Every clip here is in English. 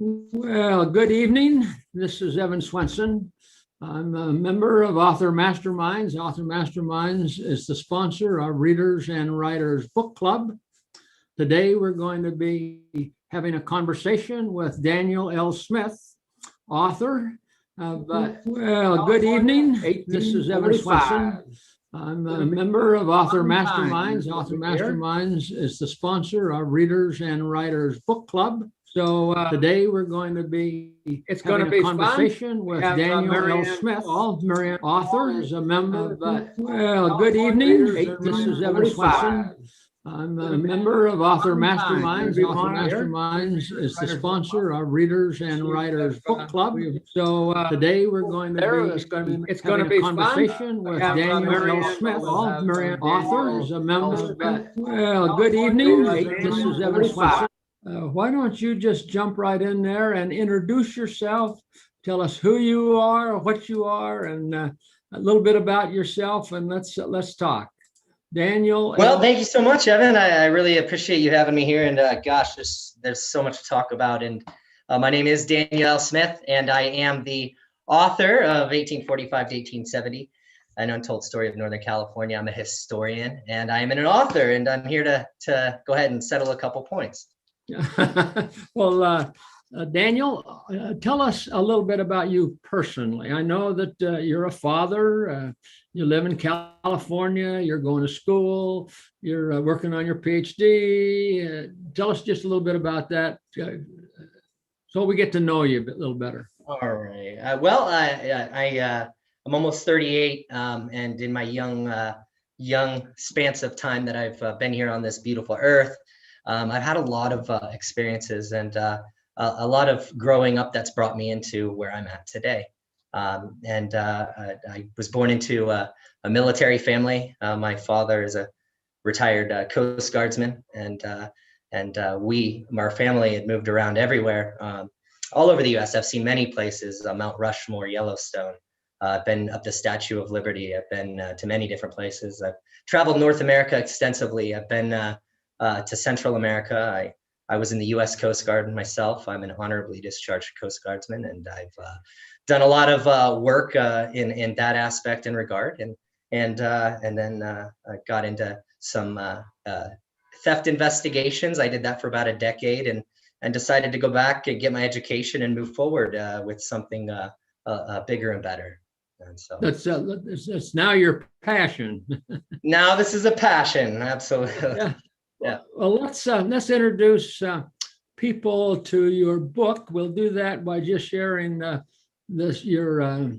Well, good evening. This is Evan Swenson. I'm a member of Author Masterminds. Author Masterminds is the sponsor of Readers and Writers Book Club. Today, we're going to be having a conversation with Daniel L. Smith, author. Good evening. This is Evan Swenson. I'm a member of Author Masterminds. Author Masterminds is the sponsor of Readers and Writers Book Club. So today we're going to be having a conversation with Daniel L. Smith, author, is a member. Good evening. This is Evan Swenson. I'm a member of Author Masterminds. Author Masterminds is the sponsor of Readers and Writers Book Club. So today we're going to be having a conversation with Daniel L. Smith, author, is a member. Good evening. This is Evan Swenson. Why don't you just jump right in there and introduce yourself, tell us who you are, what you are, and a little bit about yourself, and let's talk. Daniel. Well, thank you so much, Evan. I really appreciate you having me here, and gosh, there's so much to talk about. And my name is Daniel L. Smith, and I am the author of 1845 to 1870, An Untold Story of Northern California. I'm a historian, and I am an author, and I'm here to go ahead and settle a couple points. Well, Daniel, tell us a little bit about you personally. I know that you're a father, you live in California, you're going to school, you're working on your PhD. Tell us just a little bit about that so we get to know you a little better. All right. I'm almost 38, and in my young spans of time that I've been here on this beautiful earth, I've had a lot of experiences and a lot of growing up that's brought me into where I'm at today. I was born into a military family. My father is a retired Coast Guardsman, and our family had moved around everywhere, all over the U.S. I've seen many places: Mount Rushmore, Yellowstone. I've been up the Statue of Liberty. I've been to many different places. I've traveled North America extensively. I've been to Central America. I was in the U.S. Coast Guard myself. I'm an honorably discharged Coast Guardsman, and I've done a lot of work in that aspect and regard. And then I got into some theft investigations. I did that for about a decade, and decided to go back and get my education and move forward with something bigger and better. And so that's now your passion. Now this is a passion, absolutely. Yeah. Yeah. Well, let's introduce people to your book. We'll do that by just sharing your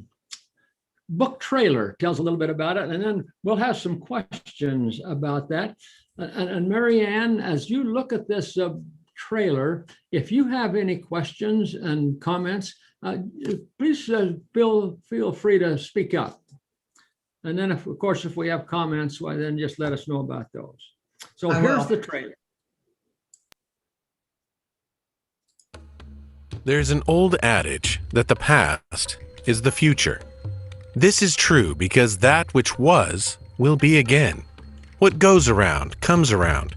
book trailer. Tells a little bit about it, and then we'll have some questions about that. And Marianne, as you look at this trailer, if you have any questions and comments, please feel free to speak up. And then, of course, if we have comments, well, then just let us know about those. So here's the trailer. There's an old adage that the past is the future. This is true because that which was will be again. What goes around comes around,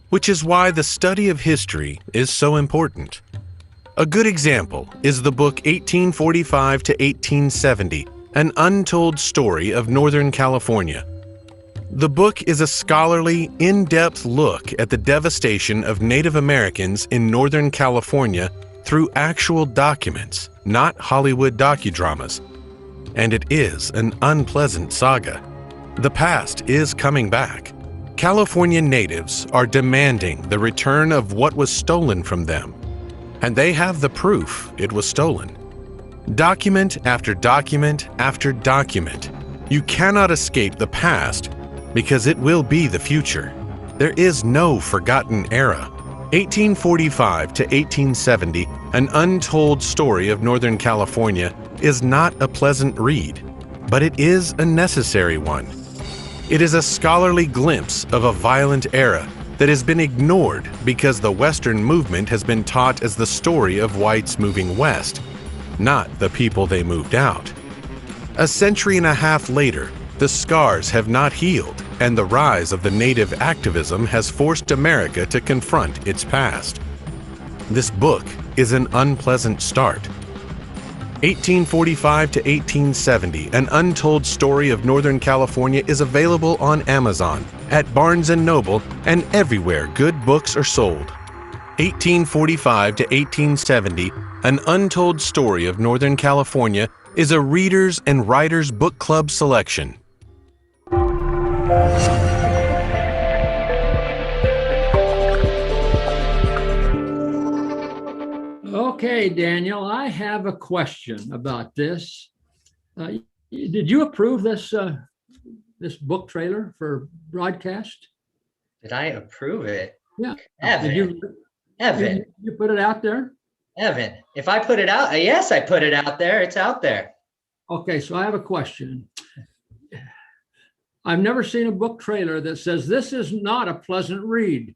which is why the study of history is so important. A good example is the book 1845 to 1870, An Untold Story of Northern California. The book is a scholarly, in-depth look at the devastation of Native Americans in Northern California through actual documents, not Hollywood docudramas. And it is an unpleasant saga. The past is coming back. California natives are demanding the return of what was stolen from them, and they have the proof it was stolen. Document after document after document. You cannot escape the past because it will be the future. There is no forgotten era. 1845 to 1870, An Untold Story of Northern California is not a pleasant read, but it is a necessary one. It is a scholarly glimpse of a violent era that has been ignored because the Western movement has been taught as the story of whites moving west, not the people they moved out. A century and a half later, the scars have not healed, and the rise of the Native activism has forced America to confront its past. This book is an unpleasant start. 1845 to 1870, An Untold Story of Northern California is available on Amazon, at Barnes & Noble, and everywhere good books are sold. 1845 to 1870, An Untold Story of Northern California is a Readers and Writers Book Club selection. Okay, Daniel, I have a question about this. Did you approve this this book trailer for broadcast? Did I approve it? Yeah. Evan, Did you put it out there? Evan, if I put it out, yes, I put it out there. It's out there. Okay, so I have a question. I've never seen a book trailer that says this is not a pleasant read.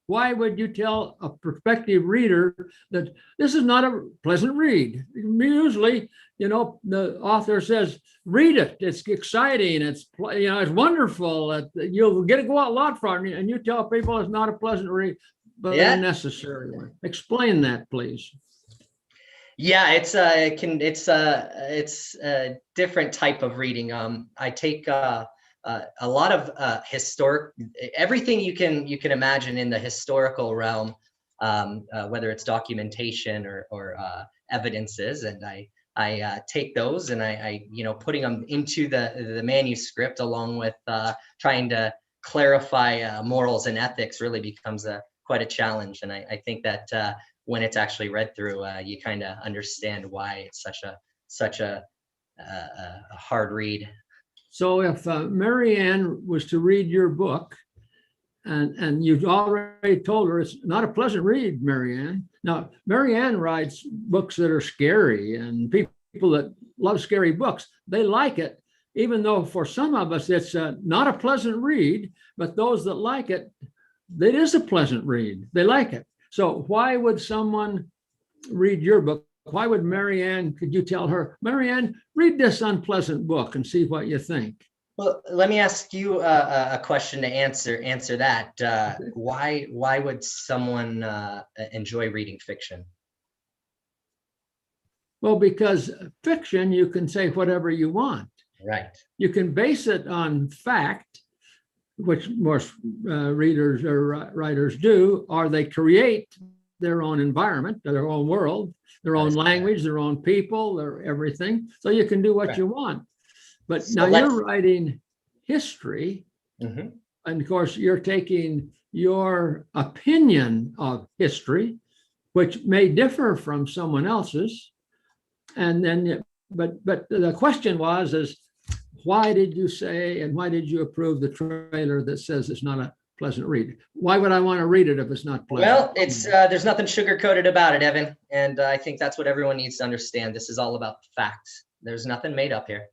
Why would you tell a prospective reader that this is not a pleasant read? Usually, the author says, read it. It's exciting. It's wonderful. You'll get to go out a lot from it. And you tell people it's not a pleasant read, but a necessary one. Explain that, please. Yeah, it's a different type of reading. I take a lot of historic, everything you can imagine in the historical realm, whether it's documentation or evidences, and I take those and I putting them into the manuscript, along with trying to clarify morals and ethics, really becomes quite a challenge. And I think that when it's actually read through, you kind of understand why it's such a hard read. So if Marianne was to read your book, and you've already told her it's not a pleasant read, Marianne. Now, Marianne writes books that are scary, and people that love scary books, they like it, even though for some of us it's not a pleasant read, but those that like it, it is a pleasant read. They like it. So why would someone read your book? Why would Marianne, could you tell her, Marianne, read this unpleasant book and see what you think? Well, let me ask you a question to answer that. Why would someone enjoy reading fiction? Well, because fiction, you can say whatever you want. Right. You can base it on fact, which most readers or writers do, or they create their own environment, their own world, their own language, their own people, their everything. So you can do what you want. But so now you're writing history. Mm-hmm. And of course, you're taking your opinion of history, which may differ from someone else's. And then, but the question is why did you say, and why did you approve the trailer that says it's not a pleasant read? Why would I want to read it if it's not pleasant? Well, it's there's nothing sugar-coated about it, Evan. And I think that's what everyone needs to understand. This is all about facts. There's nothing made up here.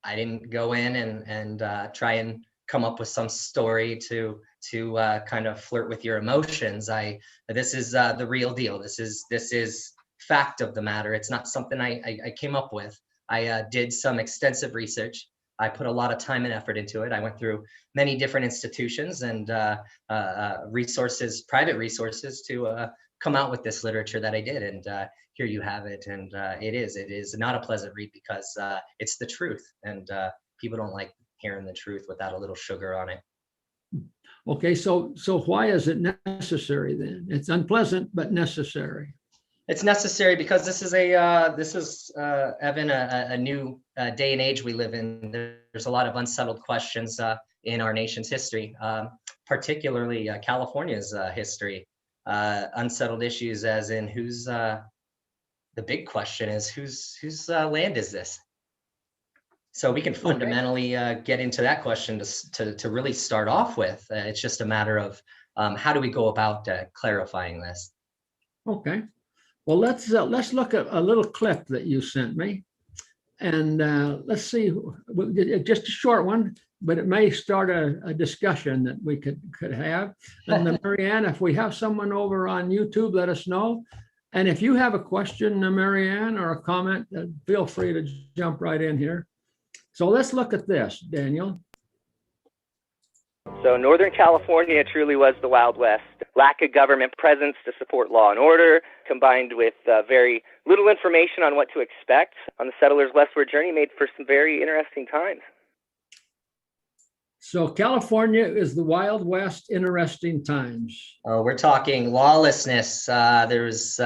I didn't go in and try and come up with some story to kind of flirt with your emotions. This is the real deal. This is fact of the matter. It's not something I came up with. I did some extensive research. I put a lot of time and effort into it. I went through many different institutions and resources, private resources, to come out with this literature that I did. And here you have it. And it is not a pleasant read because it's the truth. And people don't like hearing the truth without a little sugar on it. Okay, so why is it necessary then? It's unpleasant, but necessary. It's necessary because this is Evan, a new day and age we live in. There's a lot of unsettled questions in our nation's history, particularly California's history. Unsettled issues, as in the big question is whose land is this? So we can fundamentally get into that question to really start off with. It's just a matter of how do we go about clarifying this? Okay. Well, let's look at a little clip that you sent me, and let's see, just a short one, but it may start a discussion that we could have. And then, Marianne, if we have someone over on YouTube, let us know. And if you have a question, Marianne, or a comment, feel free to jump right in here. So let's look at this, Daniel. So Northern California truly was the Wild West. Lack of government presence to support law and order, combined with very little information on what to expect on the settlers' westward journey, made for some very interesting times. So California is the Wild West, interesting times. We're talking lawlessness. There was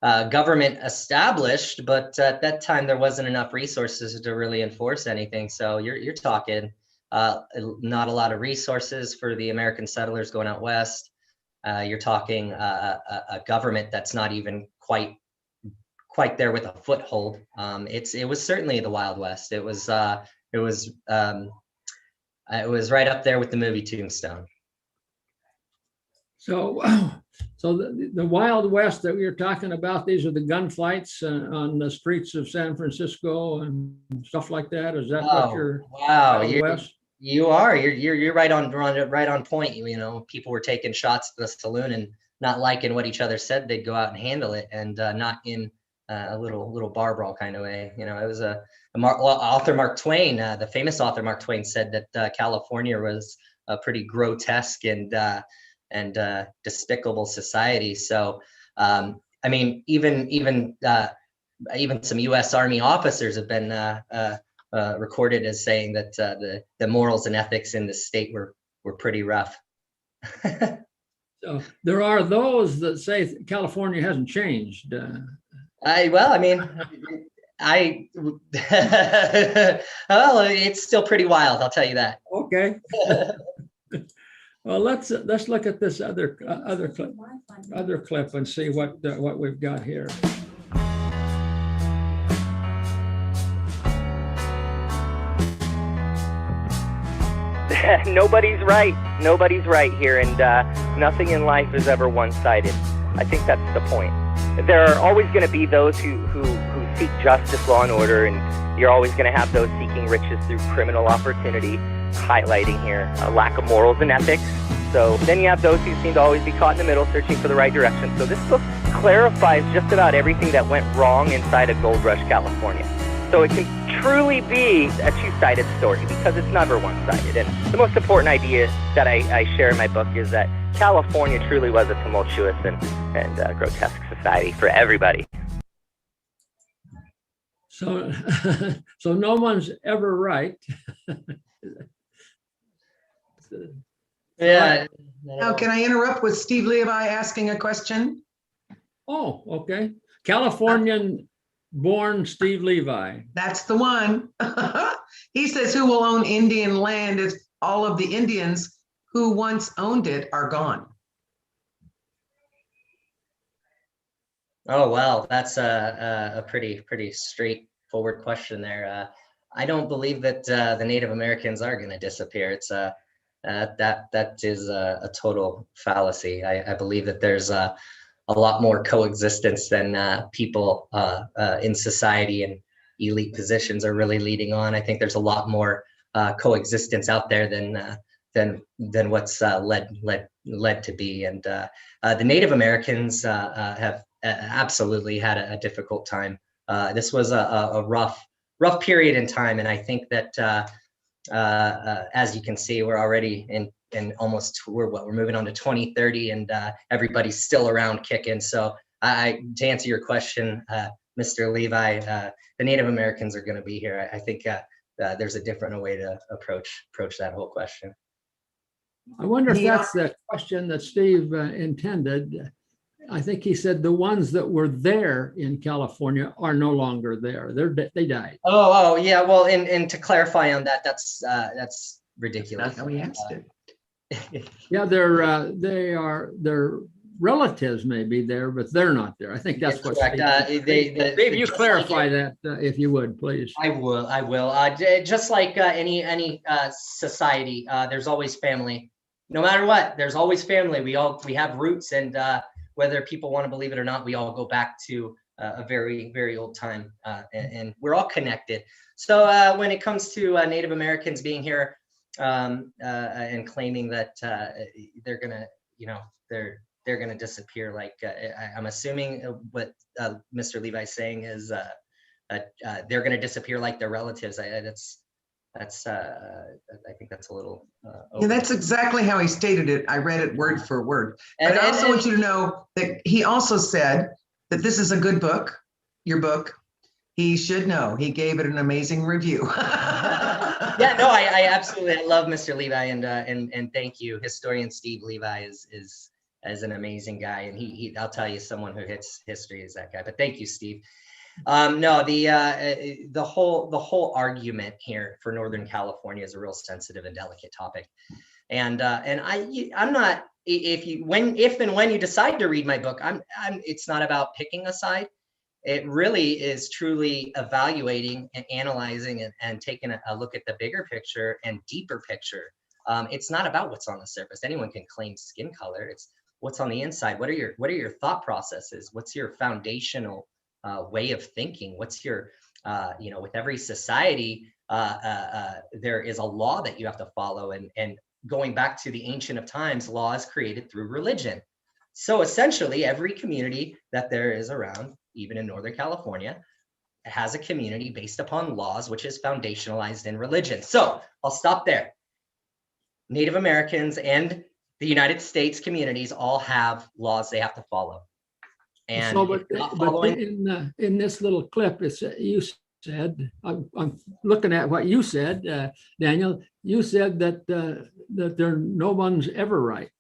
government established, but at that time there wasn't enough resources to really enforce anything. So you're talking not a lot of resources for the American settlers going out west. You're talking a government that's not even quite there with a foothold. It was certainly the Wild West. It was right up there with the movie Tombstone. So, so the Wild West that we were talking about, these are the gunfights on the streets of San Francisco and stuff like that. Is that what you're? Wow, Wild West? You're right on point. You know, people were taking shots at the saloon and not liking what each other said. They'd go out and handle it, and not in a little bar brawl kind of way. You know, it was author Mark Twain, the famous author Mark Twain, said that California was a pretty grotesque and despicable society. So, I mean, even some U.S. Army officers have been recorded as saying that the morals and ethics in the state were pretty rough. So there are those that say California hasn't changed. Well, it's still pretty wild, I'll tell you that. Okay. Well, let's look at this other clip and see what we've got here. Nobody's right. Nobody's right here, and nothing in life is ever one-sided. I think that's the point. There are always going to be those who seek justice, law, and order, and you're always going to have those seeking riches through criminal opportunity, highlighting here a lack of morals and ethics. So then you have those who seem to always be caught in the middle, searching for the right direction. So this book clarifies just about everything that went wrong inside of Gold Rush, California. So it can truly be a two-sided story because it's never one-sided. And the most important idea that I share in my book is that California truly was a tumultuous and grotesque society for everybody. So, so no one's ever right. Yeah. Now, can I interrupt with Steve Levi asking a question? Oh, okay. Californian-born Steve Levi. That's the one. He says, who will own Indian land if all of the Indians who once owned it are gone? Oh, well, that's a pretty straightforward question there. I don't believe that the Native Americans are going to disappear. It's that is a total fallacy. I believe that there's a lot more coexistence than people in society and elite positions are really leading on. I think there's a lot more coexistence out there than what's led to be. And the Native Americans have absolutely had a difficult time. This was a rough period in time, and I think that as you can see, we're already in almost we're moving on to 2030, and everybody's still around kicking. So to answer your question, Mr. Levi, the Native Americans are going to be here. I think there's a different way to approach that whole question. I wonder if that's the question that Steve intended. I think he said the ones that were there in California are no longer there. They died. Oh yeah. Well, and to clarify on that, that's ridiculous. That's how we asked it. Yeah, their relatives may be there, but they're not there. I think that's what. Correct. Steve, you clarify that if you would, please. I will. Just like any society, there's always family. No matter what, there's always family. We have roots, and whether people want to believe it or not, we all go back to a very, very old time, and we're all connected. So when it comes to Native Americans being here and claiming that they're gonna disappear, like I'm assuming what Mr. Levi's saying is they're gonna disappear like their relatives. that's I think that's a little Yeah, that's exactly how he stated it. I read it word for word. And- But I also and- want you to know that he also said that this is a good book, your book. He should know. He gave it an amazing review. Yeah, no, I absolutely, I love Mr. Levi, and thank you. Historian Steve Levi is an amazing guy, and he I'll tell you, someone who hits history is that guy. But thank you, Steve. No, the whole argument here for Northern California is a real sensitive and delicate topic, and I'm not, if and when you decide to read my book, it's not about picking a side. It really is truly evaluating and analyzing and taking a look at the bigger picture and deeper picture. It's not about what's on the surface. Anyone can claim skin color. It's what's on the inside. What are your thought processes? What's your foundational way of thinking? What's your, with every society, there is a law that you have to follow. And going back to the ancient of times, law is created through religion. So essentially, every community that there is around, even in Northern California, has a community based upon laws, which is foundationalized in religion. So I'll stop there. Native Americans and the United States communities all have laws they have to follow. And so, but in this little clip, you said, I'm looking at what you said, Daniel. You said that no one's ever right.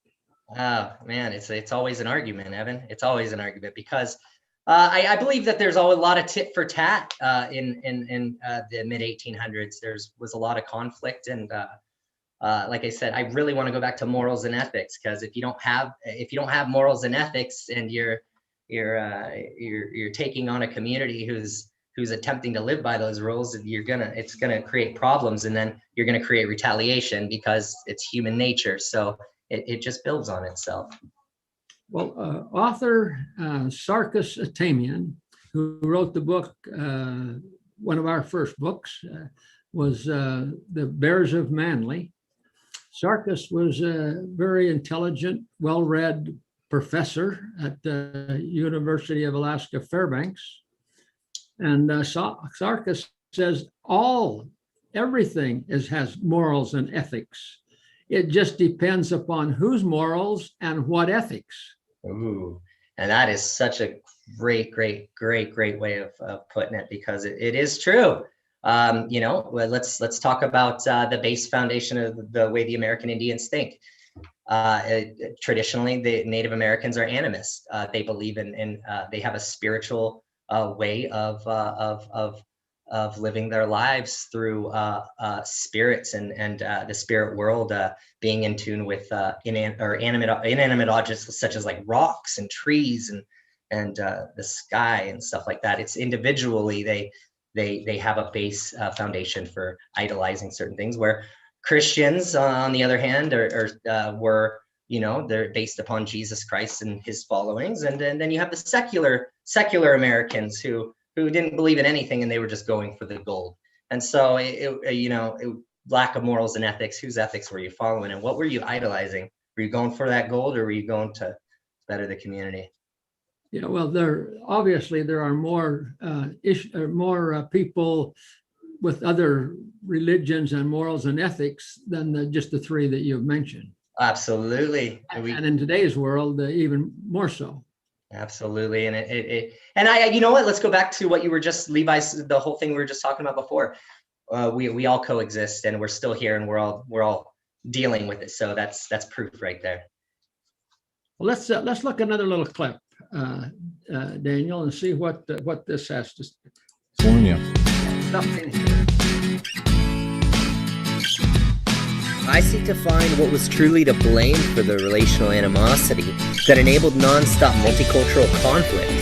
Oh man, it's always an argument, Evan. It's always an argument because I believe that there's always a lot of tit for tat in the mid 1800s. Was a lot of conflict, and like I said, I really want to go back to morals and ethics, because if you don't have morals and ethics, and you're taking on a community who's attempting to live by those rules, it's gonna create problems, and then you're gonna create retaliation, because it's human nature. So it just builds on itself. Well, author Sarkis Atamian, who wrote the book, one of our first books, was The Bears of Manly. Sarkis was a very intelligent, well-read professor at the University of Alaska Fairbanks. And Sarkis says everything has morals and ethics. It just depends upon whose morals and what ethics. Ooh, and that is such a great way of putting it, because it is true. Let's talk about the base foundation of the way the American Indians think. Traditionally, the Native Americans are animists. They believe in they have a spiritual way of living their lives through spirits and the spirit world, being in tune with inanimate objects such as like rocks and trees and the sky and stuff like that. It's individually they have a base foundation for idolizing certain things, where Christians, on the other hand, were, they're based upon Jesus Christ and his followings, and then you have the secular Americans who didn't believe in anything, and they were just going for the gold. And so lack of morals and ethics. Whose ethics were you following, and what were you idolizing? Were you going for that gold, or were you going to better the community? Yeah, well, there are more people with other religions and morals and ethics than just the three that you've mentioned. Absolutely. And in today's world, even more so. Absolutely. And I you know what, let's go back to what you were just, Levi's, the whole thing we were just talking about before. We all coexist, and we're still here, and we're all dealing with it. So that's proof right there. Well, let's look at another little clip, Daniel, and see what this has to say. I seek to find what was truly to blame for the relational animosity that enabled non-stop multicultural conflict.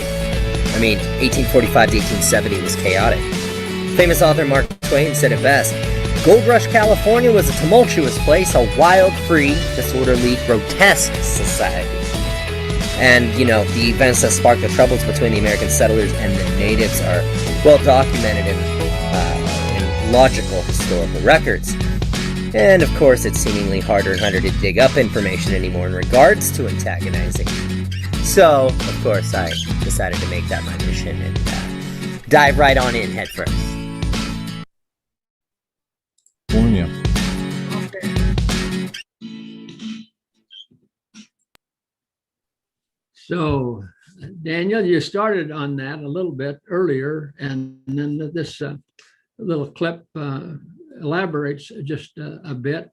1845 to 1870 was chaotic. Famous author Mark Twain said it best: Gold Rush California was a tumultuous place, a wild, free, disorderly, grotesque society. And, the events that sparked the troubles between the American settlers and the natives are well documented in logical historical records. And of course, it's seemingly harder and harder to dig up information anymore in regards to antagonizing. So, of course, I decided to make that my mission and dive right on in head first. So, Daniel, you started on that a little bit earlier, and then this little clip elaborates just a bit.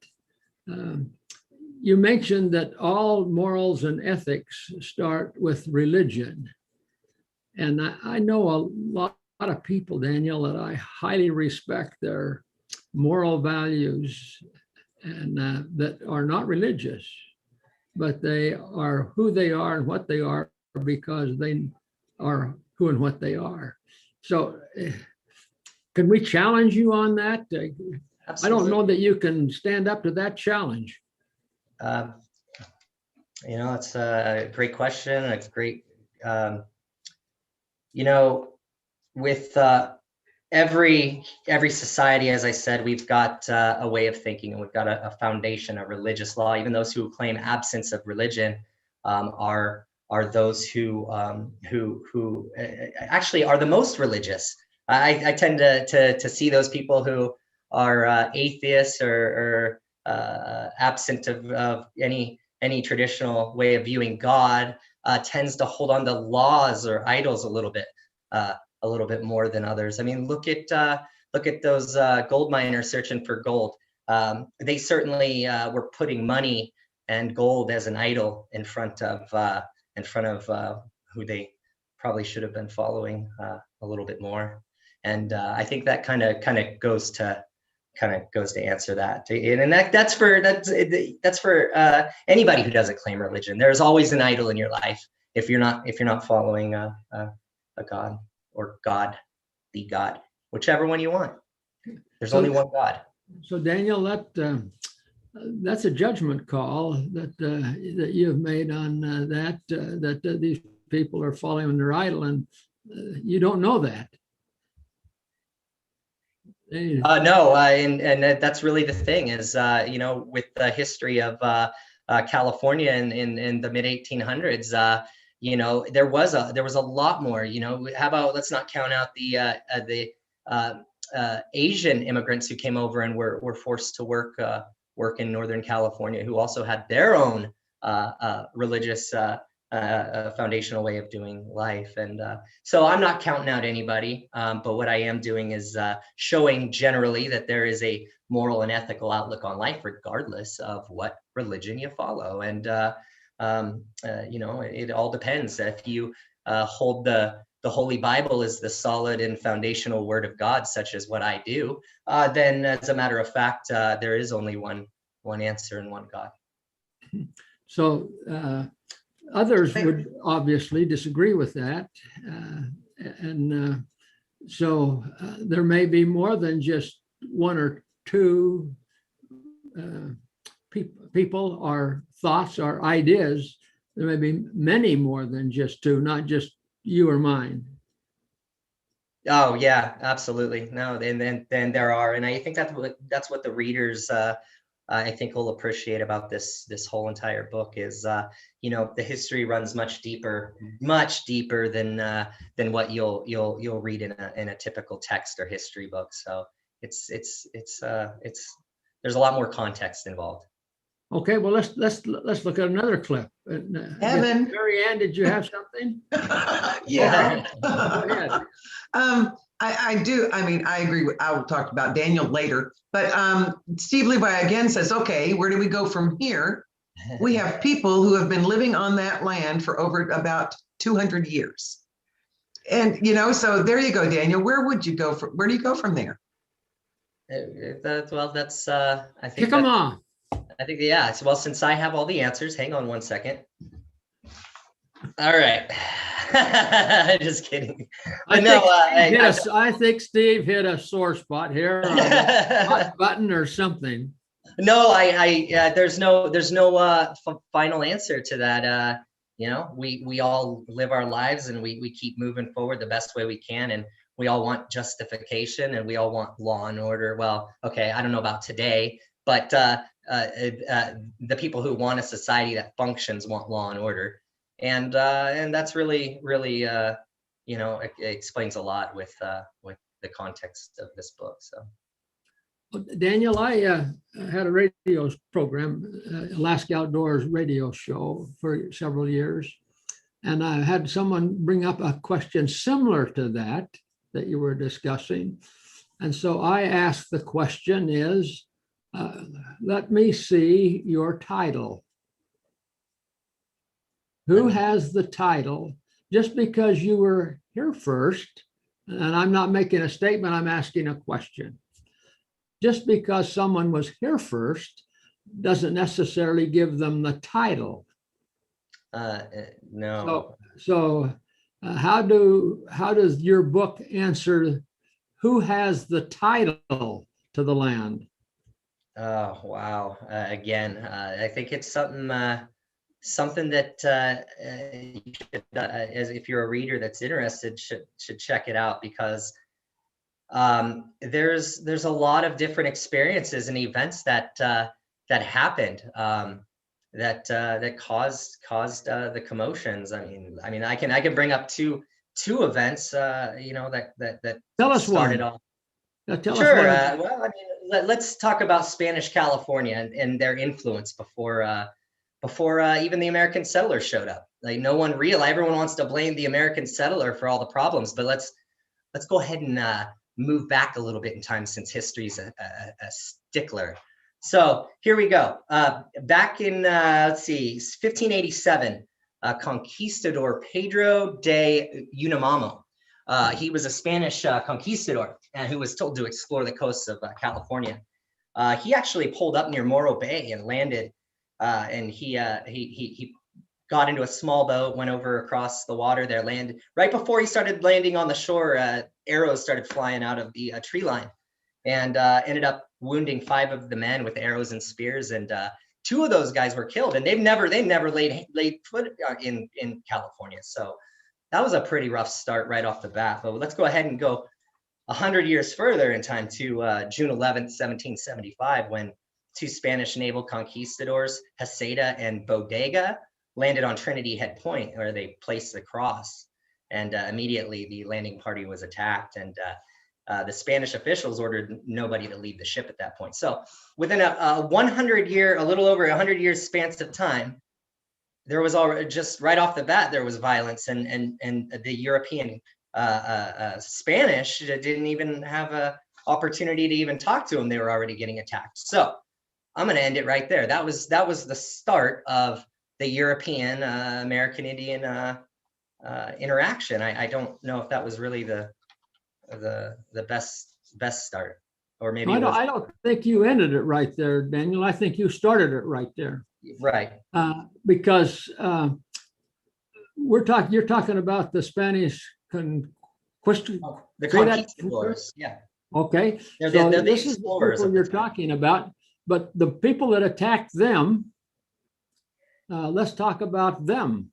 You mentioned that all morals and ethics start with religion. And I know a lot of people, Daniel, that I highly respect their moral values and that are not religious, but they are who they are and what they are because they are who and what they are. So can we challenge you on that? I don't know that you can stand up to that challenge. It's a great question. It's great. With every society, as I said, we've got a way of thinking, and we've got a foundation, a religious law. Even those who claim absence of religion are those who actually are the most religious. I tend to see those people who are atheists or absent of any traditional way of viewing God tends to hold on to laws or idols a little bit more than others. I mean, look at those gold miners searching for gold. They certainly were putting money and gold as an idol in front of who they probably should have been following a little bit more. And I think that kind of goes to answer that. And that's for anybody who doesn't claim religion. There's always an idol in your life if you're not following a God or God, the God, whichever one you want. There's only one God. So Daniel, that's a judgment call that you've made on that these people are following their idol, and you don't know that. No, and that's really the thing is, with the history of California in the mid 1800s, there was a lot more. How about let's not count out the Asian immigrants who came over and were forced to work in Northern California, who also had their own religious foundational way of doing life. And so I'm not counting out anybody, but what I am doing is showing generally that there is a moral and ethical outlook on life, regardless of what religion you follow. And it all depends. If you hold the Holy Bible as the solid and foundational word of God, such as what I do, then as a matter of fact, there is only one answer and one God. So others would obviously disagree with that. So there may be more than just one or two people or thoughts or ideas. There may be many more than just two, not just you or mine. Oh yeah, absolutely. No, and then there are, and I think that's what the readers I think will appreciate about this whole entire book is the history runs much deeper than what you'll read in a typical text or history book. So it's there's a lot more context involved. Okay, well let's look at another clip. Evan. Mary Ann, did you have something? Yeah. Go ahead. I do. I mean, I agree with, I will talk about Daniel later, but Steve Levi again says, okay, where do we go from here? We have people who have been living on that land for over about 200 years. And, so there you go, Daniel. Where do you go from there? That's, I think. Kick them off. I think, yeah. Well, since I have all the answers, hang on one second. All right. Just kidding. I think Steve hit a sore spot here, hot button or something. No, there's no final answer to that. We all live our lives and we keep moving forward the best way we can, and we all want justification and we all want law and order. Well, okay, I don't know about today, but the people who want a society that functions want law and order. And that's really it explains a lot with the context of this book. So, Daniel, I had a radio program, Alaska Outdoors radio show for several years, And I had someone bring up a question similar to that you were discussing. And so I asked the question is, let me see your title. Who has the title? Just because you were here first, and I'm not making a statement, I'm asking a question. Just because someone was here first doesn't necessarily give them the title. No. So how does your book answer who has the title to the land? Oh, wow. Again, I think it's something that you should, as if you're a reader that's interested, should check it out, because there's a lot of different experiences and events that happened that caused the commotions. I mean, I can bring up two events, that Tell us started one. off. Tell Sure. us one. Well, I mean, let's talk about Spanish California and their influence before even the American settlers showed up. Like, everyone wants to blame the American settler for all the problems, but let's go ahead and move back a little bit in time, since history's a stickler. So here we go. Back in, 1587, conquistador Pedro de Unamamo. He was a Spanish conquistador who was told to explore the coasts of California. He actually pulled up near Morro Bay and landed, and he got into a small boat, went over across the water there, landed. Right before he started landing on the shore, arrows started flying out of the tree line, and ended up wounding 5 of the men with arrows and spears, and 2 of those guys were killed, and they never laid foot in California. So that was a pretty rough start right off the bat. But let's go ahead and go 100 years further in time to June 11th, 1775, when 2 Spanish naval conquistadors, Heceta and Bodega, landed on Trinity Head Point, where they placed the cross. And immediately the landing party was attacked, and the Spanish officials ordered nobody to leave the ship at that point. So within a little over 100 years span of time, there was already, just right off the bat, there was violence, and the European Spanish didn't even have an opportunity to even talk to them. They were already getting attacked. So I'm going to end it right there. That was the start of the European American Indian interaction. I don't know if that was really the best start, or maybe I don't think you ended it right there, Daniel. I think you started it right there. Right. Because you're talking about the Spanish conquistadors. The conquistadors, yeah. Okay. They're So the this is the explorers people of you're the time. talking about, but the people that attacked them, let's talk about them.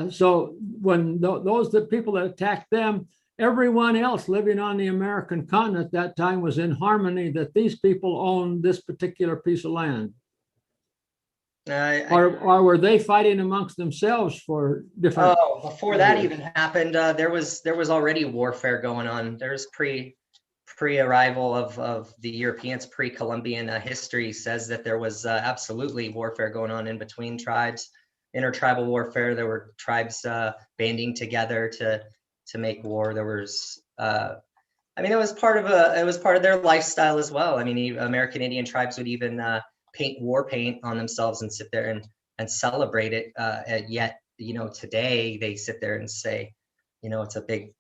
So when the people that attacked them, everyone else living on the American continent at that time was in harmony that these people owned this particular piece of land. Or were they fighting amongst themselves for different? Oh, before that even happened, there was already warfare going on. There's pre-arrival of the Europeans. Pre-Columbian history says that there was absolutely warfare going on in between tribes, intertribal warfare. There were tribes banding together to make war. There was, it was part of their lifestyle as well. I mean, American Indian tribes would even paint war paint on themselves and sit there and celebrate it. And yet, today they sit there and say, it's a big,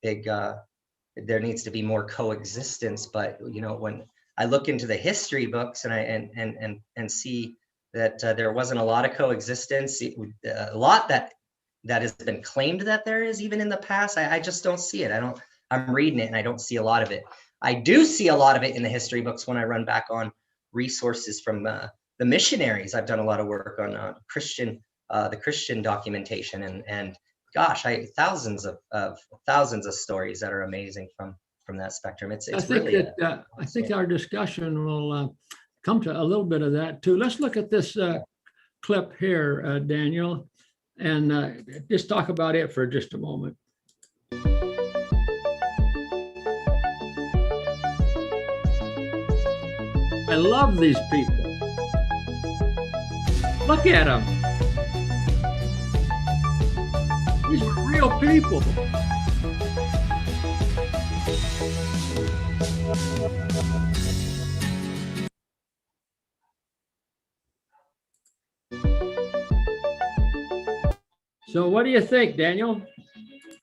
there needs to be more coexistence. But, when I look into the history books and see that there wasn't a lot of coexistence, a lot that has been claimed that there is even in the past, I just don't see it. I'm reading it and I don't see a lot of it. I do see a lot of it in the history books when I run back on resources from the missionaries. I've done a lot of work on the Christian documentation, and gosh, thousands of stories that are amazing from that spectrum. I think our discussion will come to a little bit of that too. Let's look at this clip here, Daniel, and just talk about it for just a moment. I love these people. Look at them. real people. So what do you think, Daniel?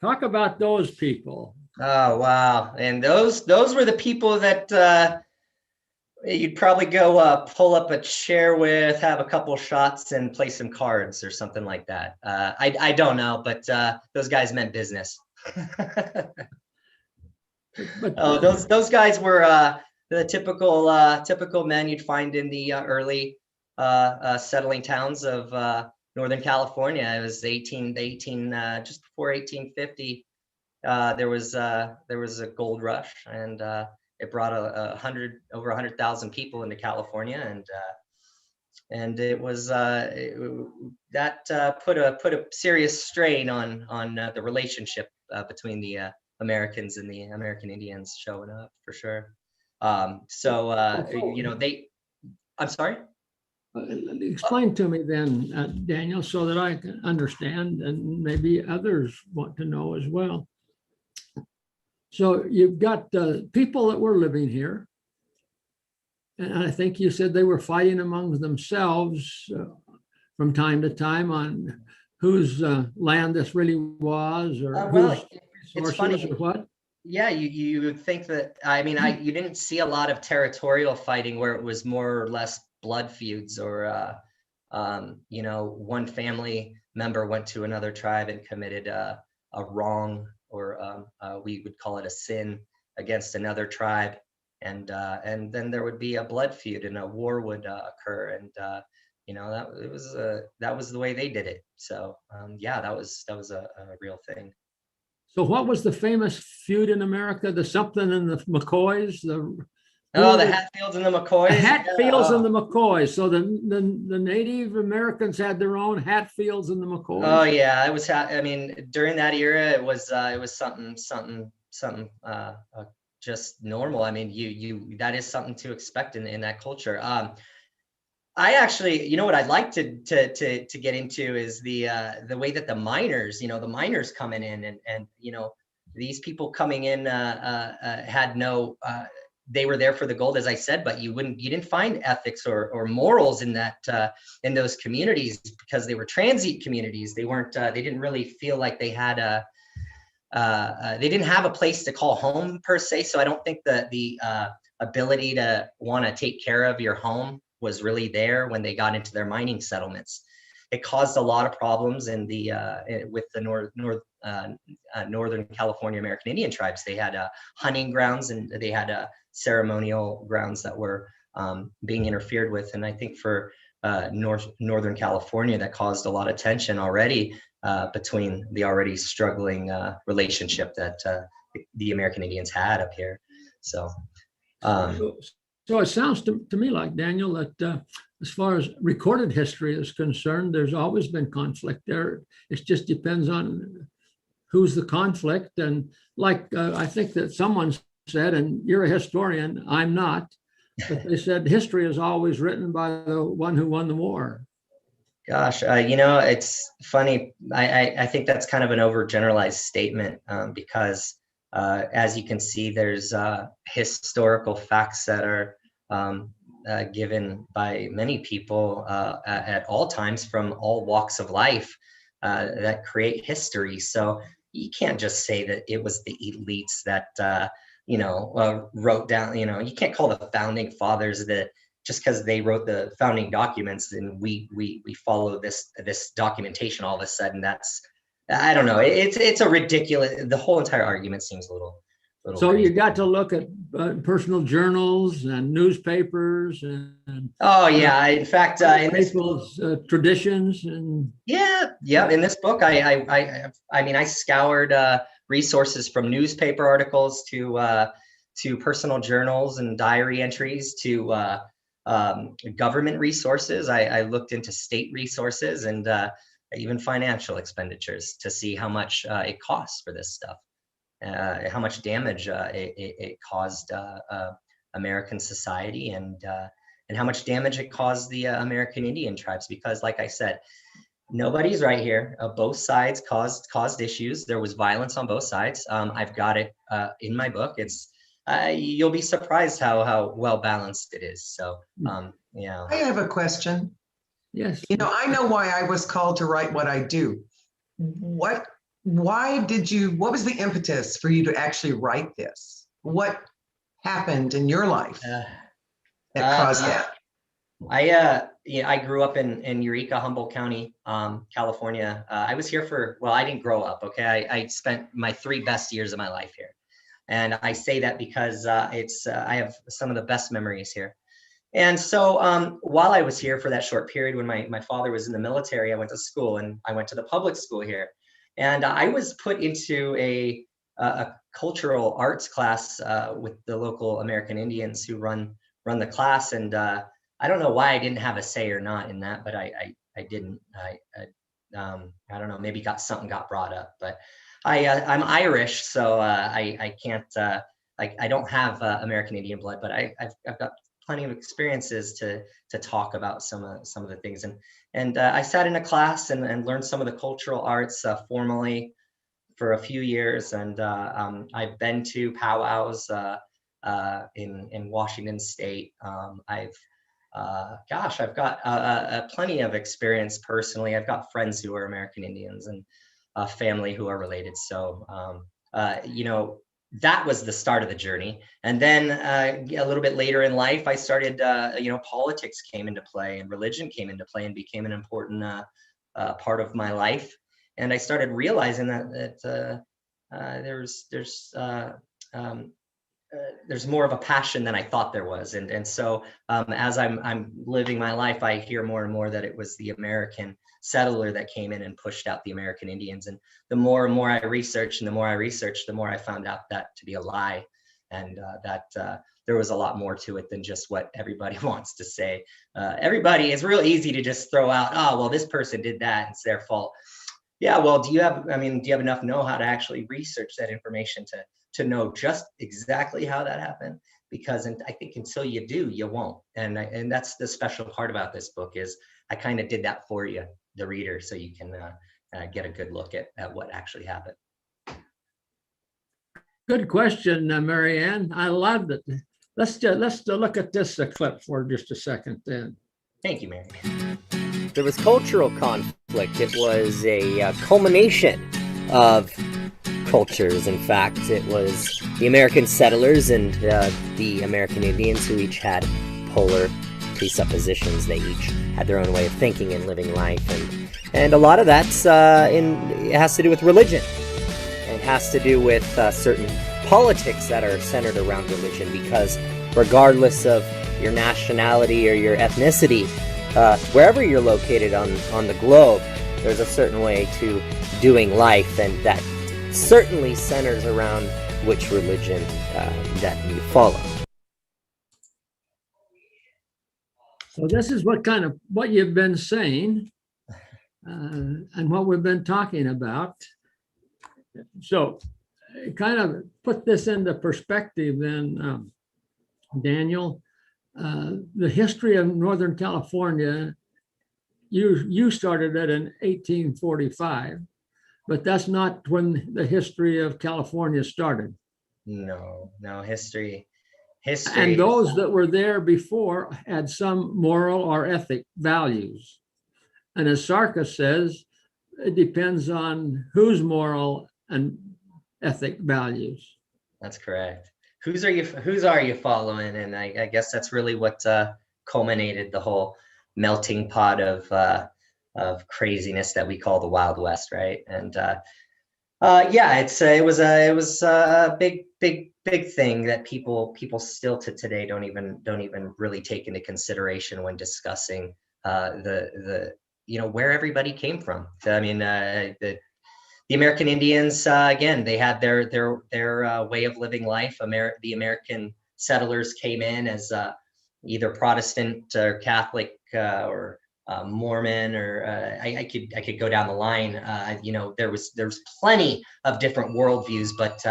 Talk about those people. Oh, wow. And those were the people that you'd probably go pull up a chair with, have a couple shots, and play some cards or something like that. I don't know, but those guys meant business. But Oh, those guys were the typical men you'd find in the early settling towns of Northern California. It was just before 1850. There was a gold rush, and it brought over 100,000 people into California, and it was that put a serious strain on the relationship between the Americans and the American Indians showing up, for sure. I'm sorry. Explain to me then, Daniel, so that I can understand, and maybe others want to know as well. So you've got people that were living here, and I think you said they were fighting among themselves from time to time on whose land this really was, or whose resources, or what? Yeah, you would think that. I mean, you didn't see a lot of territorial fighting where it was more or less blood feuds, or one family member went to another tribe and committed a wrong, or we would call it a sin, against another tribe, and then there would be a blood feud and a war would occur, and that was the way they did it. So yeah, that was a real thing. So what was the famous feud in America? The something and the McCoys? The Hatfields and the McCoys. The Hatfields and the McCoys. So the Native Americans had their own Hatfields and the McCoys. Oh yeah, it was. I mean, during that era, it was something just normal. I mean, you that is something to expect in that culture. I actually, what I'd like to get into is the way that the miners coming in, and these people coming in had no. They were there for the gold, as I said, but you didn't find ethics or morals in in those communities, because they were transient communities. They weren't. They didn't really feel like they had they didn't have a place to call home per se. So I don't think that the ability to want to take care of your home was really there when they got into their mining settlements. It caused a lot of problems with the Northern California American Indian tribes. They had hunting grounds, and they had ceremonial grounds that were being interfered with. And I think for Northern California, that caused a lot of tension already between the already struggling relationship that the American Indians had up here. So it sounds to me like, Daniel, that as far as recorded history is concerned, there's always been conflict there. It just depends on who's the conflict. And like I think that someone said, and you're a historian, I'm not, but they said history is always written by the one who won the war. Gosh, it's funny. I think that's kind of an overgeneralized statement, because as you can see, there's historical facts that are given by many people at all times from all walks of life that create history. So you can't just say that it was the elites that wrote down. You can't call the founding fathers that just because they wrote the founding documents and we follow this documentation all of a sudden. That's, I don't know. It's a ridiculous. The whole entire argument seems a little so crazy. You got to look at personal journals and newspapers and in fact in people's traditions and in this book I scoured resources from newspaper articles to personal journals and diary entries to government resources. I looked into state resources and even financial expenditures to see how much it costs for this stuff. How much damage it caused American society, and how much damage it caused the American Indian tribes. Because, like I said, Nobody's right here. Both sides caused issues. There was violence on both sides. I've got it in my book. It's you'll be surprised how well balanced it is. So yeah. I have a question. Yes. I know why I was called to write what I do. What was the impetus for you to actually write this? What happened in your life that caused that? I grew up in Eureka, Humboldt County, California. I was here I didn't grow up. Okay. I spent my 3 best years of my life here. And I say that because I have some of the best memories here. And so while I was here for that short period when my father was in the military, I went to school, and I went to the public school here. And I was put into a cultural arts class with the local American Indians who run the class. And I don't know why I didn't have a say or not in that, but I didn't. I don't know, maybe something got brought up, but I'm Irish, so I can't. I don't have American Indian blood, but I've got plenty of experiences to talk about some of the things. And I sat in a class and learned some of the cultural arts formally for a few years. And I've been to powwows in Washington State. I've got plenty of experience personally. I've got friends who are American Indians and family who are related. So, that was the start of the journey. And then a little bit later in life, I started, politics came into play and religion came into play and became an important part of my life. And I started realizing that there's more of a passion than I thought there was. And so as I'm living my life, I hear more and more that it was the American settler that came in and pushed out the American Indians. And the more and more I researched, the more I found out that to be a lie, and that there was a lot more to it than just what everybody wants to say. It's real easy to just throw out, oh, well, this person did that, it's their fault. Yeah, well, do you have enough know-how to actually research that information to know just exactly how that happened? Because I think until you do, you won't. And that's the special part about this book, is I kind of did that for you, the reader, so you can get a good look at what actually happened. Good question, Mary Ann. I loved it. Let's look at this clip for just a second then. Thank you, Mary. There was cultural conflict. It was a culmination of cultures. In fact, it was the American settlers and the American Indians, who each had polar presuppositions. They each had their own way of thinking and living life, and a lot of that's it has to do with religion. It has to do with certain politics that are centered around religion, because regardless of your nationality or your ethnicity, wherever you're located on the globe, there's a certain way to doing life, and that certainly centers around which religion that you follow. So this is what you've been saying and what we've been talking about. So kind of put this into perspective then, Daniel. The history of Northern California, you started it in 1845, but that's not when the history of California started. No, history. And those that were there before had some moral or ethic values. And as Sarkis says, it depends on whose moral and ethic values. That's correct. Whose are you following? And I guess that's really what culminated the whole melting pot of craziness that we call the Wild West, right? And it was a big thing that people still to today don't even really take into consideration when discussing where everybody came from. I mean, the American Indians, again, they had their way of living life. The American settlers came in as either Protestant or Catholic or Mormon, or I could go down the line. There's plenty of different worldviews, but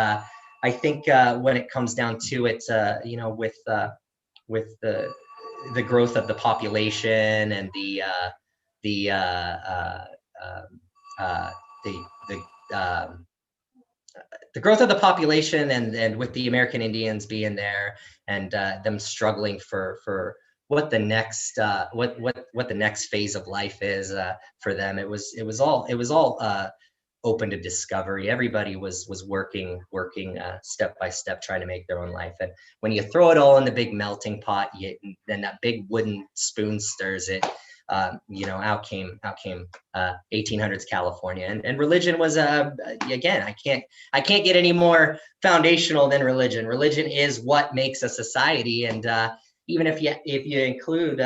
I think when it comes down to it, with the growth of the population and the the growth of the population, and with the American Indians being there, and them struggling for what the next what the next phase of life is for them. It was all open to discovery. Everybody was working step by step, trying to make their own life. And when you throw it all in the big melting pot, then that big wooden spoon stirs it. Out came 1800s California, and religion was again, I can't get any more foundational than religion. Religion is what makes a society, and even if you include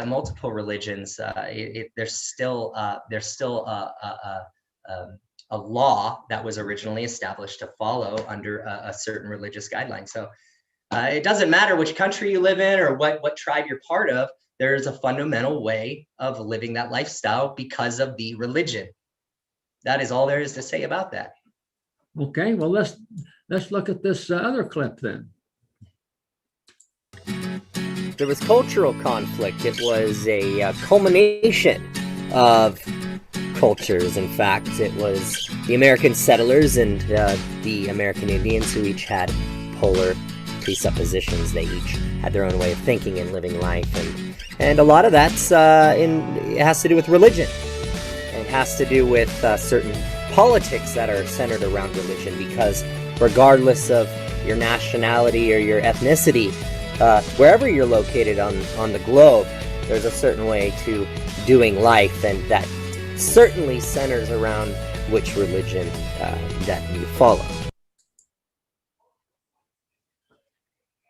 multiple religions, there's still a law that was originally established to follow under a certain religious guideline. So it doesn't matter which country you live in or what tribe you're part of. There's a fundamental way of living that lifestyle because of the religion. That is all there is to say about that. Okay, well, let's look at this other clip then. There was cultural conflict. It was a culmination of cultures. In fact, it was the American settlers and the American Indians, who each had polar presuppositions. They each had their own way of thinking and living life, and a lot of that's it has to do with religion. It has to do with certain politics that are centered around religion, because regardless of your nationality or your ethnicity, wherever you're located on the globe, there's a certain way to doing life, and that certainly centers around which religion that you follow.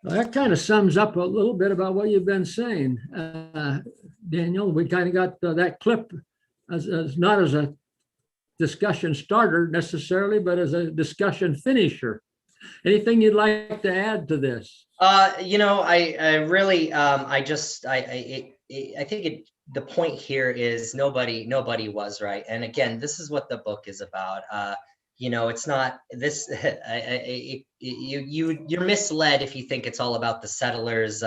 Well, that kind of sums up a little bit about what you've been saying, Daniel. We kind of got that clip as not as a discussion starter necessarily, but as a discussion finisher. Anything you'd like to add to this? I really, I think the point here is nobody was right. And again, this is what the book is about. It's not this. You're misled if you think it's all about the settlers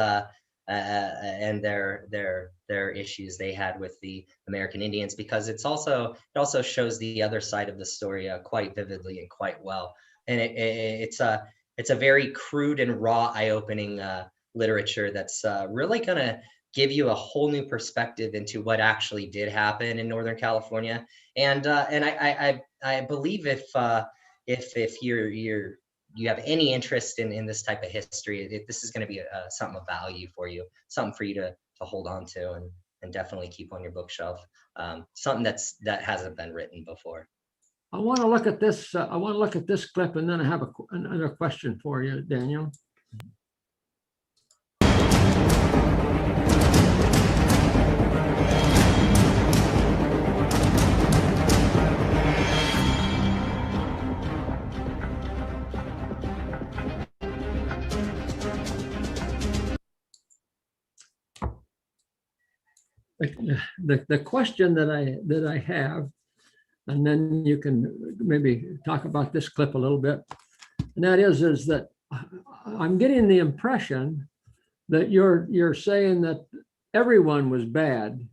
and their issues they had with the American Indians, because it also shows the other side of the story quite vividly and quite well. And it's a very crude and raw, eye-opening literature that's really gonna give you a whole new perspective into what actually did happen in Northern California. And I believe if you have any interest in this type of history, this is going to be something of value for you, something for you to hold on to and definitely keep on your bookshelf. Something that hasn't been written before. I want to look at this. I want to look at this clip, and then I have another question for you, Daniel. The question that I have, and then you can maybe talk about this clip a little bit, and that is that I'm getting the impression that you're saying that everyone was bad.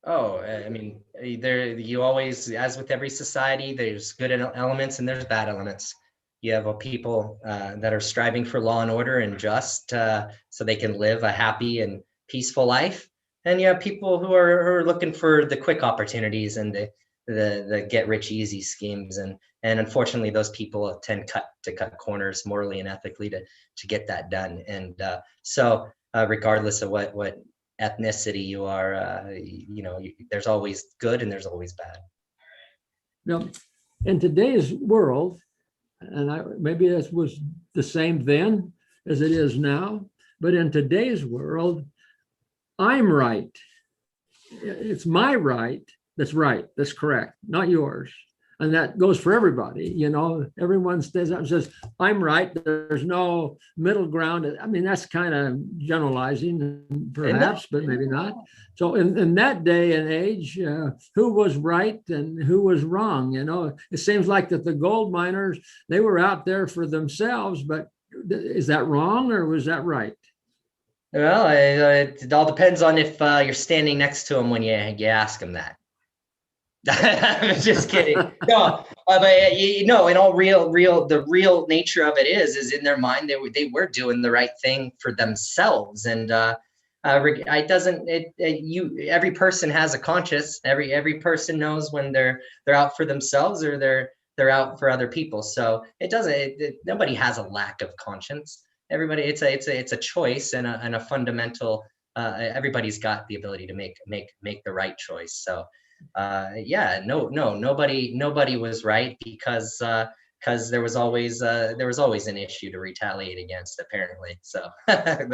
Oh, I mean, you always, as with every society, there's good elements and there's bad elements. You have people that are striving for law and order and just so they can live a happy and peaceful life, and you have people who are looking for the quick opportunities and the get rich easy schemes, and unfortunately those people tend to cut corners morally and ethically to get that done. And so regardless of what ethnicity you are, there's always good and there's always bad. Now, in today's world, and maybe this was the same then as it is now, but in today's world, I'm right. It's my right. That's right. That's correct. Not yours. And that goes for everybody. Everyone stands up and says, I'm right. There's no middle ground. I mean, that's kind of generalizing perhaps, but maybe not. So in that day and age, who was right and who was wrong? It seems like that the gold miners, they were out there for themselves, but is that wrong or was that right? Well, it all depends on if you're standing next to them when you ask them that. I'm just kidding. No, but in all the real nature of it is in their mind they were doing the right thing for themselves, and it doesn't. Every person has a conscience. Every person knows when they're out for themselves or they're out for other people. So it doesn't. Nobody has a lack of conscience. Everybody, it's a choice and a fundamental. Everybody's got the ability to make the right choice. So. Nobody was right because there was always an issue to retaliate against, apparently. So that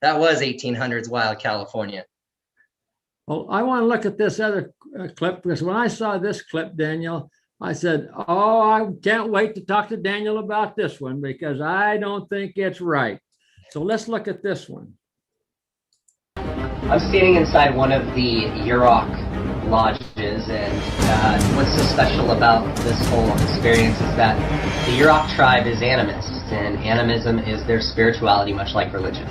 was 1800s wild California. Well, I want to look at this other clip, because when I saw this clip, Daniel, I said, oh, I can't wait to talk to Daniel about this one, because I don't think it's right. So let's look at this one. I'm standing inside one of the Yurok lodges, and what's so special about this whole experience is that the Yurok tribe is animist, and animism is their spirituality, much like religion.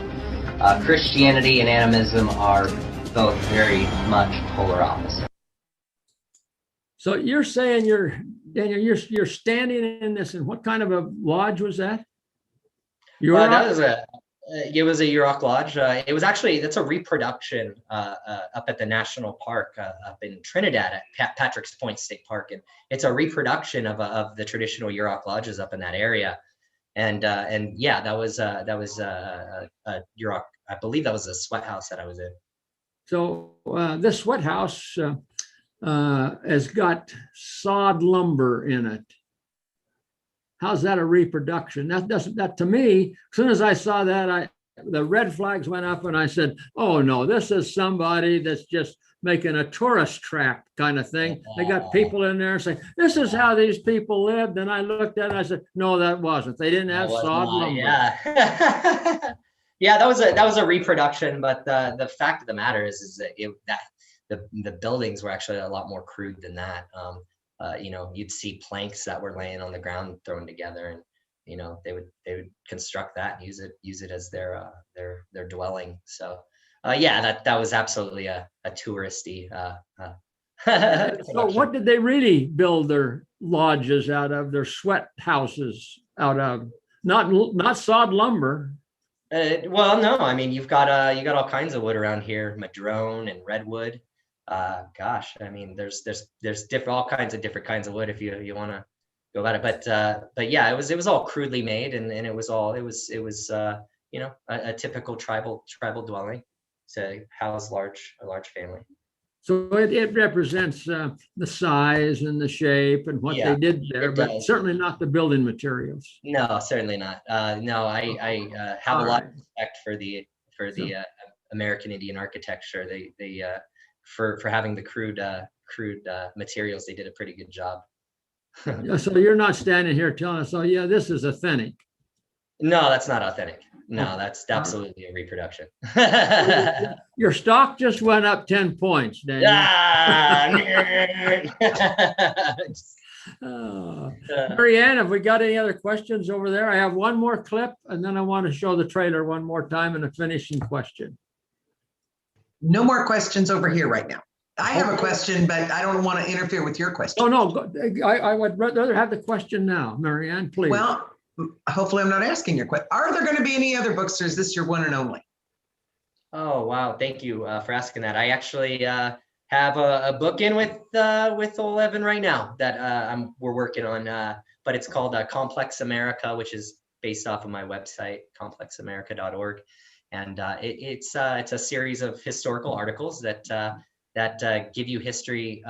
Christianity and animism are both very much polar opposite. So you're saying Daniel, you're standing in this, and what kind of a lodge was that? It was a Yurok lodge. It was actually, that's a reproduction up at the national park up in Trinidad at Patrick's Point State Park, and it's a reproduction of the traditional Yurok lodges up in that area. And yeah, that was a Yurok. I believe that was a sweat house that I was in. So this sweat house has got sawed lumber in it. How's that a reproduction? That to me, as soon as I saw that, the red flags went up, and I said, oh no, this is somebody that's just making a tourist trap kind of thing. They got people in there saying, this is how these people lived. And I looked at it and I said, no, that wasn't. They didn't have sawed lumber. Yeah. Yeah, that was a reproduction, but the fact of the matter is that the buildings were actually a lot more crude than that. You'd see planks that were laying on the ground thrown together, and they would construct that and use it as their dwelling. So that was absolutely a touristy. So what did they really build their lodges out of? Their sweat houses out of? Not sawed lumber. Well, no, I mean, you got all kinds of wood around here, madrone and redwood. Gosh, I mean, there's all kinds of wood if you want to go about it. But yeah, it was all crudely made, and it was a typical tribal dwelling to house a large family. So it represents the size and the shape and what they did there, but certainly not the building materials. No, certainly not. No, I have a lot of respect for the American Indian architecture. They for having the crude materials, they did a pretty good job. So you're not standing here telling us, oh yeah, this is authentic. No, that's not authentic. No, that's absolutely a reproduction. Your stock just went up 10 points, Daniel. Marianne, have we got any other questions over there? I have one more clip, and then I want to show the trailer one more time and a finishing question. No more questions over here right now. I have a question, but I don't want to interfere with your question. Oh, no, I would rather have the question now, Marianne, please. Well, hopefully I'm not asking your question. Are there going to be any other books, or is this your one and only? Oh, wow. Thank you for asking that. I actually have a book in with 11 right now that we're working on, but it's called Complex America, which is based off of my website, complexamerica.org. And it's a series of historical articles that give you history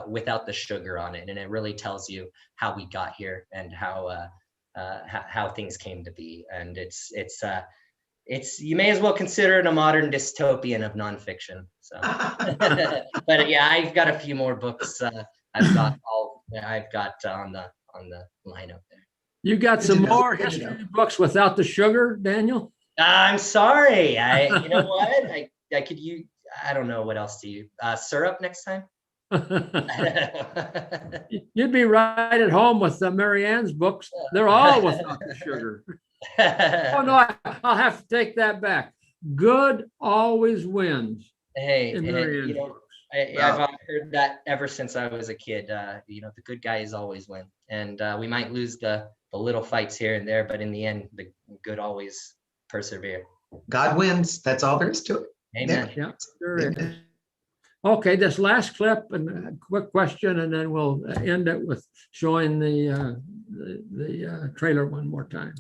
without the sugar on it. And it really tells you how we got here and how things came to be. And it's you may as well consider it a modern dystopian of nonfiction. So, but yeah, I've got a few more books. I've got on the lineup there. You got some more history books without the sugar, Daniel? I'm sorry. You know what? I could use. I don't know what else to use. Syrup next time. You'd be right at home with Marianne's books. They're all without the sugar. Oh no, I'll have to take that back. good always wins Hey, in the end, folks. I've heard that ever since I was a kid. The good guys always win, and we might lose the little fights here and there, but in the end, the good always persevere. God wins. That's all there is to it. Amen. Yeah, sure is. Okay, this last clip and a quick question, and then we'll end it with showing the trailer one more time.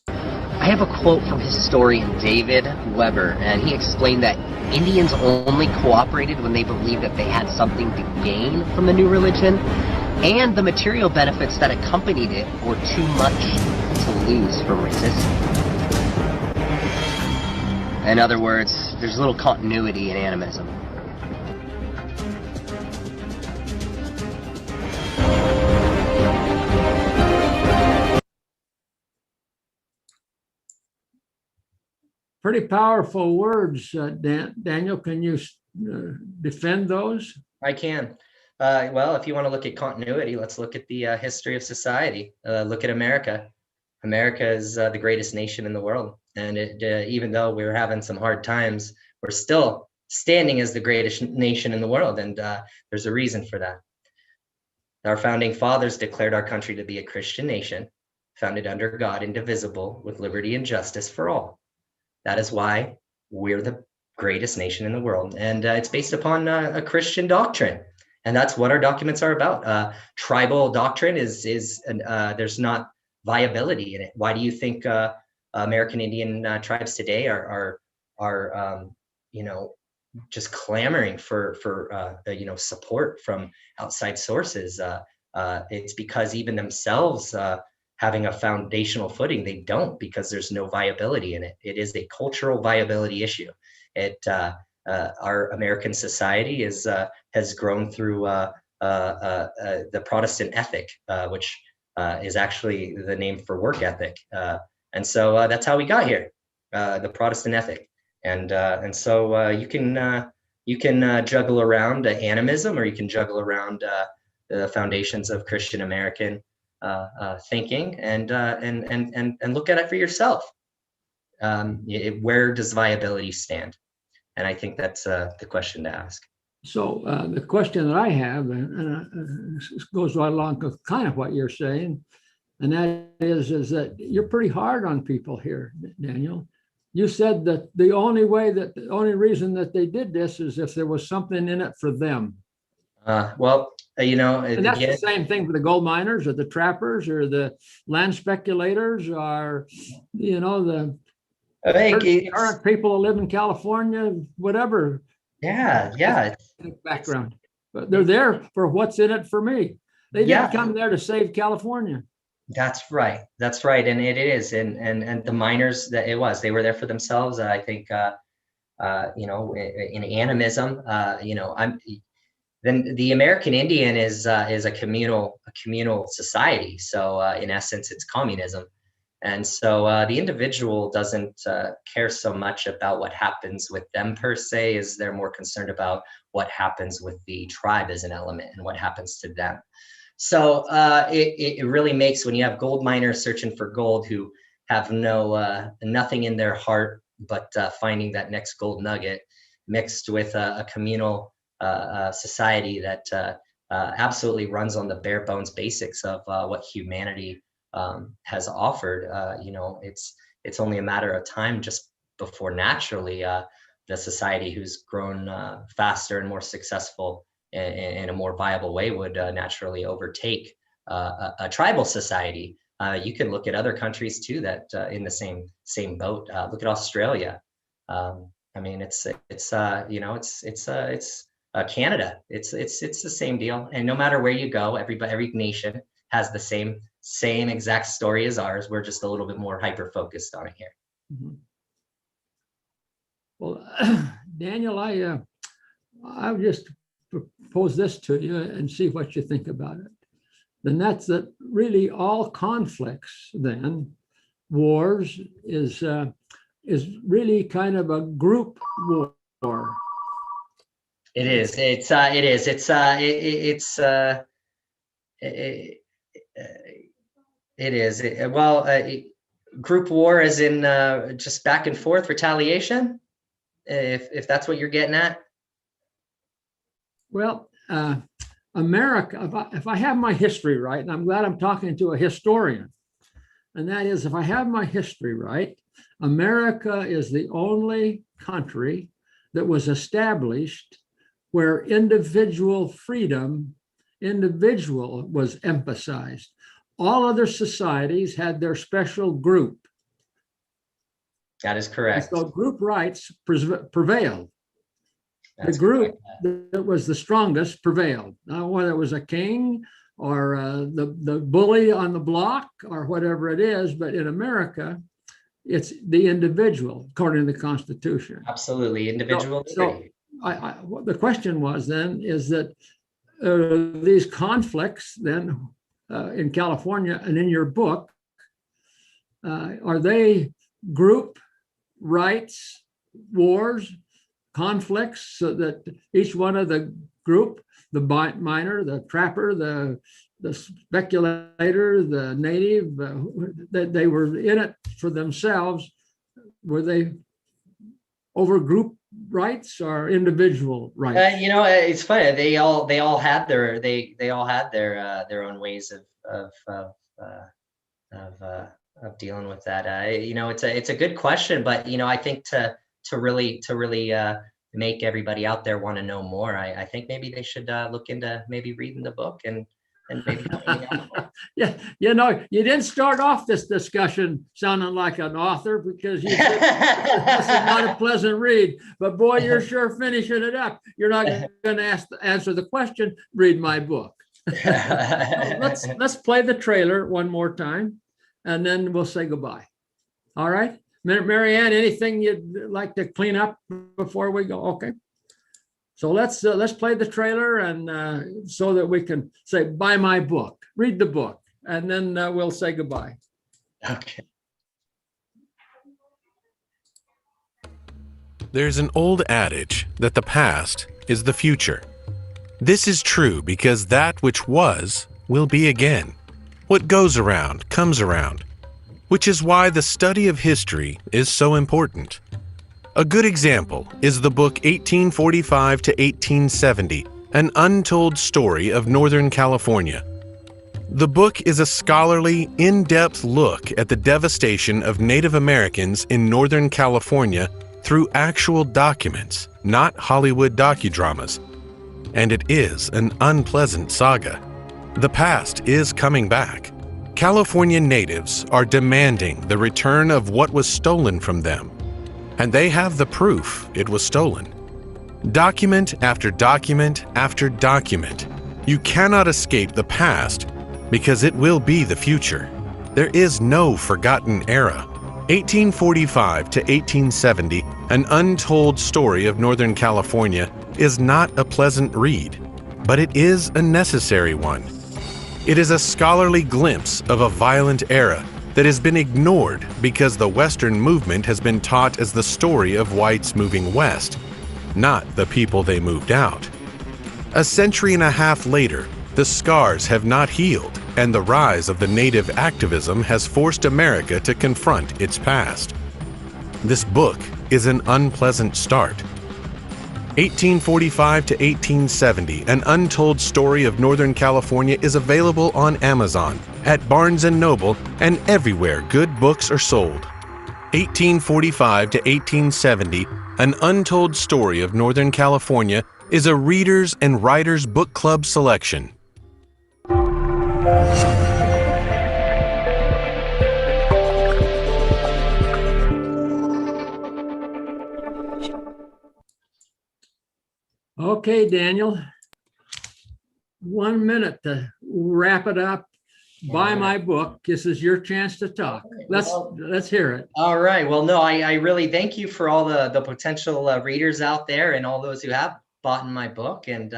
I have a quote from historian David Weber, and he explained that Indians only cooperated when they believed that they had something to gain from the new religion, and the material benefits that accompanied it were too much to lose from resisting. In other words, there's little continuity in animism. Pretty powerful words, Daniel. Can you defend those? I can. Well, if you want to look at continuity, let's look at the history of society. Look at America. America is the greatest nation in the world. And even though we're having some hard times, we're still standing as the greatest nation in the world. And there's a reason for that. Our founding fathers declared our country to be a Christian nation, founded under God, indivisible, with liberty and justice for all. That is why we're the greatest nation in the world. And it's based upon a Christian doctrine. And that's what our documents are about. Tribal doctrine is there's not viability in it. Why do you think American Indian tribes today are just clamoring for support from outside sources? It's because even themselves having a foundational footing, they don't, because there's no viability in it. It is a cultural viability issue. Our American society has grown through the Protestant ethic, which is actually the name for work ethic, and so that's how we got here, the Protestant ethic. And so you can juggle around animism, or you can juggle around the foundations of Christian American thinking, and look at it for yourself. Where does viability stand? And I think that's the question to ask. So the question that I have, and this goes right along with kind of what you're saying, and that is that you're pretty hard on people here, Daniel. You said that the only reason that they did this is if there was something in it for them. And that's the same thing for the gold miners or the trappers or the land speculators or, the current people who live in California, whatever. Yeah. Background, but they're there for what's in it for me. They didn't come there to save California. That's right. And it is. And the miners they were there for themselves. I think, in animism, then the American Indian is a communal society. So in essence, it's communism. And so the individual doesn't care so much about what happens with them per se, as they're more concerned about what happens with the tribe as an element and what happens to them. So it really makes, when you have gold miners searching for gold who have nothing in their heart but finding that next gold nugget, mixed with a communal society that absolutely runs on the bare bones basics of what humanity has offered. It's only a matter of time just before naturally the society who's grown faster and more successful in a more viable way would naturally overtake a tribal society. You can look at other countries too that in the same boat. Look at Australia. It's Canada. It's the same deal. And no matter where you go, every nation has the same exact story as ours. We're just a little bit more hyper focused on it here. Mm-hmm. Well, Daniel, I'll just propose this to you and see what you think about it. Then that's that really all conflicts, then wars is really kind of a group war. It is. It is. group war as in just back and forth retaliation, if that's what you're getting at. Well, America, if I have my history right, and I'm glad I'm talking to a historian, and that is, if I have my history right, America is the only country that was established where individual freedom, individual was emphasized. All other societies had their special group. That is correct. So group rights prevailed. That's the group correct. that was the strongest prevailed. Now, whether it was a king or the bully on the block or whatever it is, but in America, it's the individual according to the Constitution. Absolutely, individual So what the question was then is that these conflicts then in California and in your book, are they group rights, wars, conflicts, so that each one of the group, the miner, the trapper, the speculator, the native, that they were in it for themselves, were they over group rights or individual rights? It's funny. They all had their own ways of dealing with that. It's a good question, but I think to really make everybody out there want to know more, I think maybe they should look into maybe reading the book and maybe Yeah, you didn't start off this discussion sounding like an author, because you said this is not a pleasant read, but boy, you're sure finishing it up. You're not going to answer the question, read my book. Let's play the trailer one more time, and then we'll say goodbye. All right, Mary Ann, anything you'd like to clean up before we go? Okay. So let's play the trailer, and so that we can say, buy my book, read the book, and then we'll say goodbye. Okay. There's an old adage that the past is the future. This is true because that which was will be again. What goes around comes around, which is why the study of history is so important. A good example is the book 1845 to 1870, An Untold Story of Northern California. The book is a scholarly, in-depth look at the devastation of Native Americans in Northern California through actual documents, not Hollywood docudramas. And it is an unpleasant saga. The past is coming back. California natives are demanding the return of what was stolen from them. And they have the proof it was stolen. Document after document after document. You cannot escape the past because it will be the future. There is no forgotten era. 1845 to 1870, An Untold Story of Northern California, is not a pleasant read, but it is a necessary one. It is a scholarly glimpse of a violent era that has been ignored because the Western movement has been taught as the story of whites moving west, not the people they moved out. A century and a half later, the scars have not healed, and the rise of the native activism has forced America to confront its past. This book is an unpleasant start. 1845 to 1870, An Untold Story of Northern California is available on Amazon, at Barnes & Noble, and everywhere good books are sold. 1845 to 1870, An Untold Story of Northern California is a Readers and Writers Book Club selection. Okay, Daniel. 1 minute to wrap it up. Buy my book. This is your chance to talk. Let's hear it. All right. Well, no, I really thank you for all the potential readers out there and all those who have bought in my book. And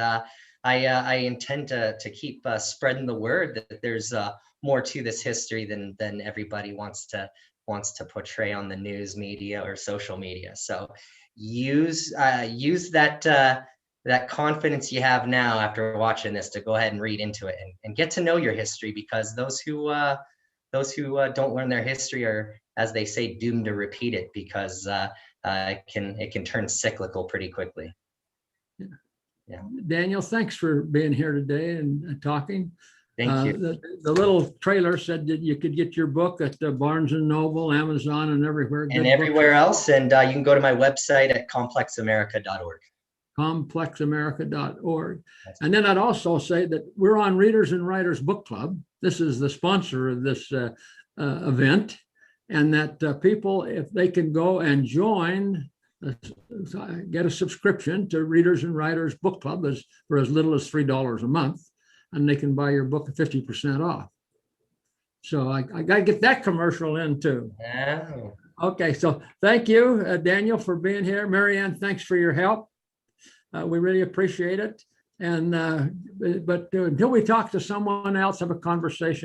I intend to keep spreading the word that there's more to this history than everybody wants to portray on the news media or social media. So use that confidence you have now after watching this to go ahead and read into it and get to know your history, because those who don't learn their history are, as they say, doomed to repeat it, because it can turn cyclical pretty quickly. Yeah. Daniel, thanks for being here today and talking. Thank you. The little trailer said that you could get your book at Barnes and Noble, Amazon, and everywhere. And everywhere else. And you can go to my website at complexamerica.org. complexamerica.org. And then I'd also say that we're on Readers and Writers Book Club. This is the sponsor of this event, and that people, if they can go and join, get a subscription to Readers and Writers Book Club for as little as $3 a month, and they can buy your book at 50% off. So I got to get that commercial in too. Oh. Okay, so thank you, Daniel, for being here. Marianne, thanks for your help. We really appreciate it. And but until we talk to someone else, have a conversation.